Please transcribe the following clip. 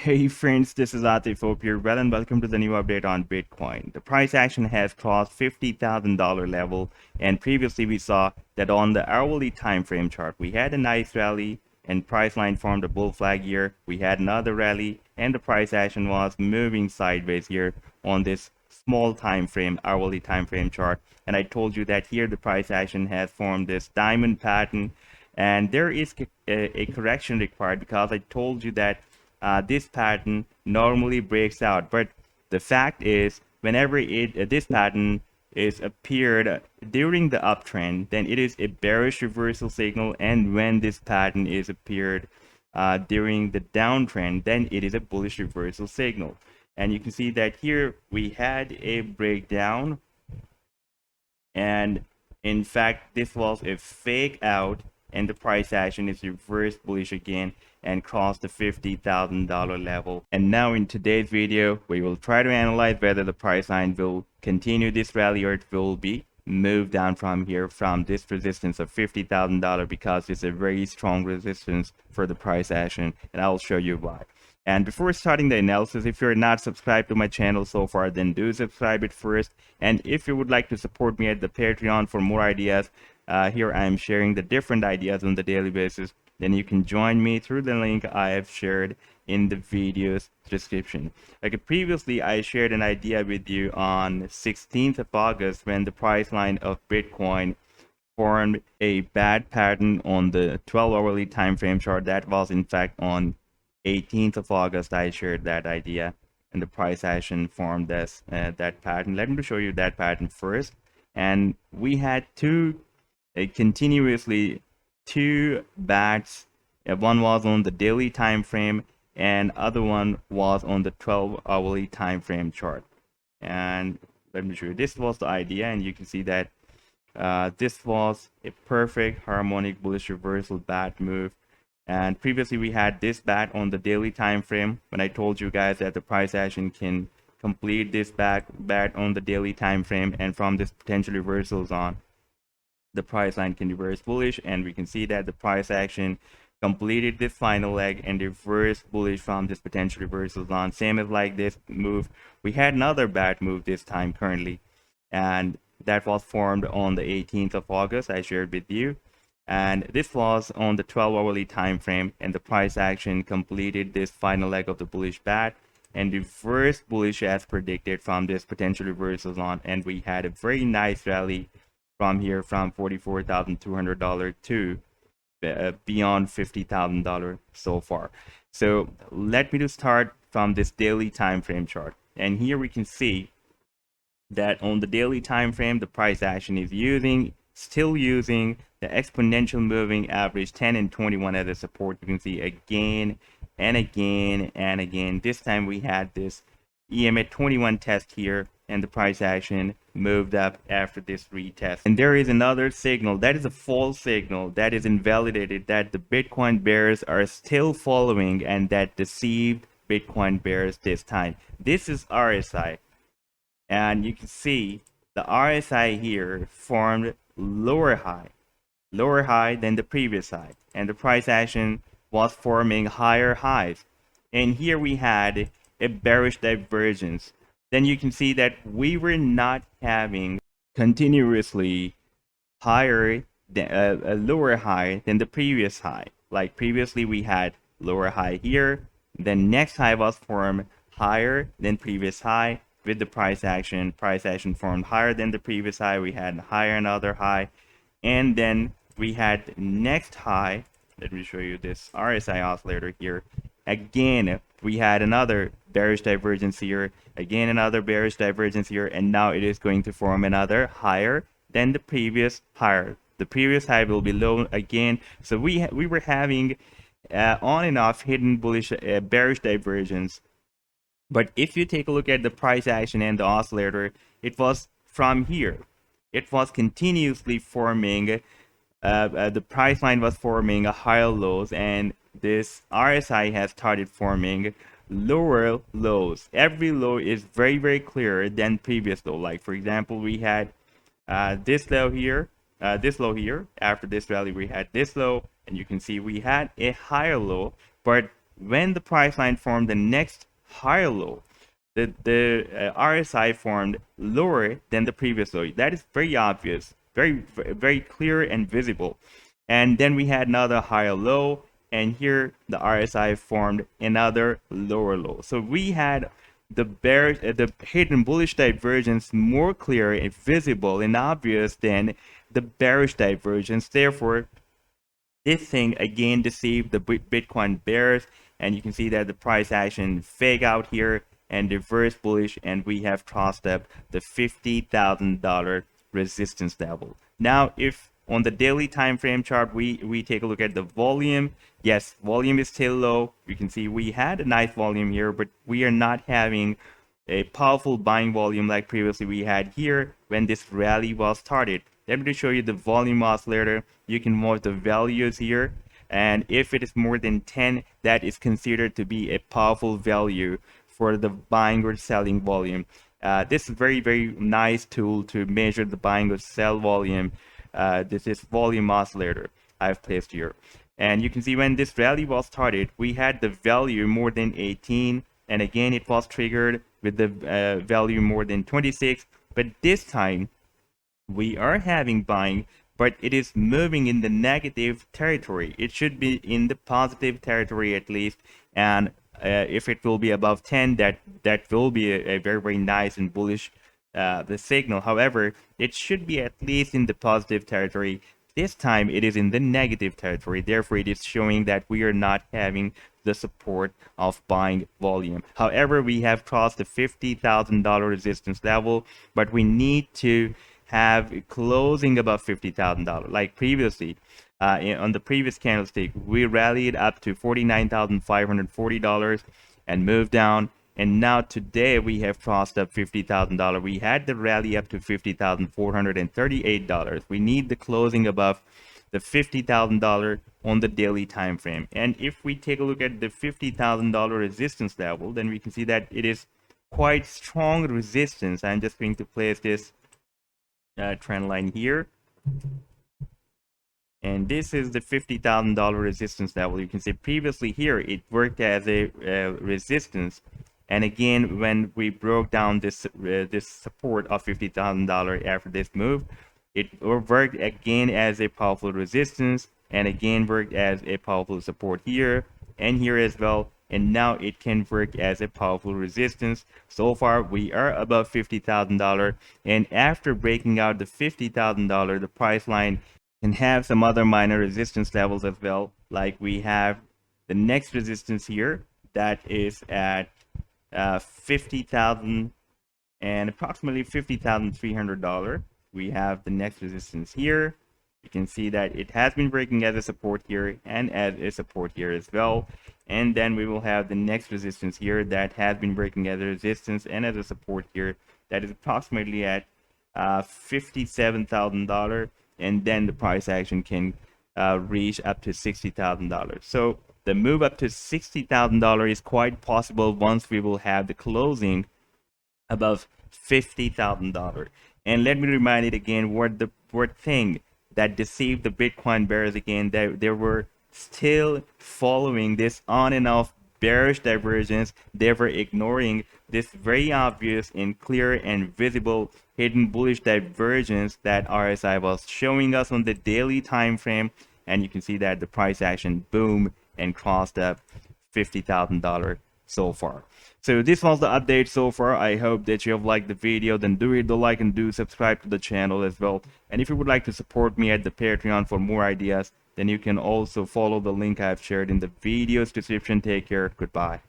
Hey friends, this is Atif Hope here. Well and welcome to the new update on Bitcoin. The price action has crossed $50,000 level, and previously we saw that on the hourly time frame chart we had a nice rally and price line formed a bull flag here. We had another rally and the price action was moving sideways here on this small time frame, hourly time frame chart. And I told you that here the price action has formed this diamond pattern, and there is a correction required because I told you that this pattern normally breaks out, but the fact is whenever this pattern is appeared during the uptrend, then it is a bearish reversal signal, and when this pattern is appeared during the downtrend, then it is a bullish reversal signal. And you can see that here we had a breakdown, and in fact this was a fake out, and the price action is reversed bullish again and crossed the $50,000 level. And now in today's video, we will try to analyze whether the price line will continue this rally or it will be moved down from here, from this resistance of $50,000, because it's a very strong resistance for the price action, and I'll show you why. And before starting the analysis, if you're not subscribed to my channel so far, then do subscribe it first. And if you would like to support me at the Patreon for more ideas, here I am sharing the different ideas on the daily basis. Then you can join me through the link I have shared in the video's description. Okay, previously I shared an idea with you on 16th of August when the price line of Bitcoin formed a bad pattern on the 12-hourly time frame chart. That was in fact on 18th of August I shared that idea, and the price action formed this that pattern. Let me show you that pattern first. And we had continuously two bats. One was on the daily time frame and other one was on the 12-hourly time frame chart. And let me show you, this was the idea, and you can see that this was a perfect harmonic bullish reversal bat move. And previously we had this bat on the daily time frame when I told you guys that the price action can complete this bat on the daily time frame, and from this potential reversals on, the price line can reverse bullish, and we can see that the price action completed this final leg and reversed bullish from this potential reversals on. Same as like this move, we had another bad move this time currently, and that was formed on the 18th of August I shared with you. And this was on the 12-hourly time frame, and the price action completed this final leg of the bullish bat and reversed bullish as predicted from this potential reversals on, and we had a very nice rally from here, from $44,200 to beyond $50,000 so far. So let me just start from this daily time frame chart, and here we can see that on the daily time frame the price action is still using the exponential moving average 10 and 21 as a support. You can see again and again and again. This time we had this EMA 21 test here, and the price action moved up after this retest. And there is another signal that is a false signal that is invalidated, that the Bitcoin bears are still following, and that deceived Bitcoin bears this time. This is RSI, and you can see the RSI here formed lower high than the previous high, and the price action was forming higher highs. And here we had a bearish divergence. Then you can see that we were not having continuously higher than a lower high than the previous high. Like previously we had lower high here, then next high was formed higher than previous high. With the price action formed higher than the previous high, we had higher another high, and then we had next high. Let me show you this RSI oscillator here. Again we had another bearish divergence here, again another bearish divergence here, and now it is going to form another higher than the previous higher. The previous high will be low again. So we were having on and off hidden bullish bearish divergence. But if you take a look at the price action and the oscillator, it was from here, it was continuously forming the price line was forming a higher lows, and this RSI has started forming lower lows. Every low is very clearer than previous low. Like for example, we had this low here, after this rally we had this low, and you can see we had a higher low, but when the price line formed the next higher low, the RSI formed lower than the previous low. That is very obvious, very clear and visible. And then we had another higher low, and here the RSI formed another lower low. So we had the hidden bullish divergence more clear and visible and obvious than the bearish divergence. Therefore, this thing again deceived the Bitcoin bears, and you can see that the price action fake out here and reverse bullish, and we have crossed up the $50,000 resistance level. Now, if on the daily time frame chart we take a look at the volume, yes, volume is still low. You can see we had a nice volume here, but we are not having a powerful buying volume like previously we had here when this rally was started. Let me show you the volume oscillator. You can watch the values here, and if it is more than 10, that is considered to be a powerful value for the buying or selling volume. This is very nice tool to measure the buying or sell volume. This is volume oscillator I've placed here, and you can see when this rally was started, we had the value more than 18, and again it was triggered with the value more than 26. But this time we are having buying, but it is moving in the negative territory. It should be in the positive territory at least, and if it will be above 10, that will be a very nice and bullish the signal. However, it should be at least in the positive territory. This time it is in the negative territory. Therefore, it is showing that we are not having the support of buying volume. However, we have crossed the $50,000 resistance level, but we need to have closing above $50,000 like previously. On the previous candlestick, we rallied up to $49,540 and moved down. And now today we have crossed up $50,000. We had the rally up to $50,438. We need the closing above the $50,000 on the daily time frame. And if we take a look at the $50,000 resistance level, then we can see that it is quite strong resistance. I'm just going to place this trend line here, and this is the $50,000 resistance level. You can see previously here it worked as a resistance, and again when we broke down this this support of $50,000 after this move, it worked again as a powerful resistance, and again worked as a powerful support here and here as well, and now it can work as a powerful resistance. So far we are above $50,000, and after breaking out the $50,000, the price line can have some other minor resistance levels as well. Like we have the next resistance here that is at 50,000 and approximately $50,300. We have the next resistance here. You can see that it has been breaking as a support here and as a support here as well. And then we will have the next resistance here that has been breaking as a resistance and as a support here that is approximately at $57,000. And then the price action can reach up to $60,000. So the move up to $60,000 is quite possible once we will have the closing above $50,000. And let me remind it again, what thing that deceived the Bitcoin bears again, that they were still following this on and off bearish divergence. They were ignoring this very obvious and clear and visible hidden bullish divergence that RSI was showing us on the daily time frame. And you can see that the price action boom and crossed up $50,000 so far. So this was the update so far. I hope that you have liked the video. Then do hit the like and do subscribe to the channel as well. And if you would like to support me at the Patreon for more ideas, then you can also follow the link I've shared in the video's description. Take care. Goodbye.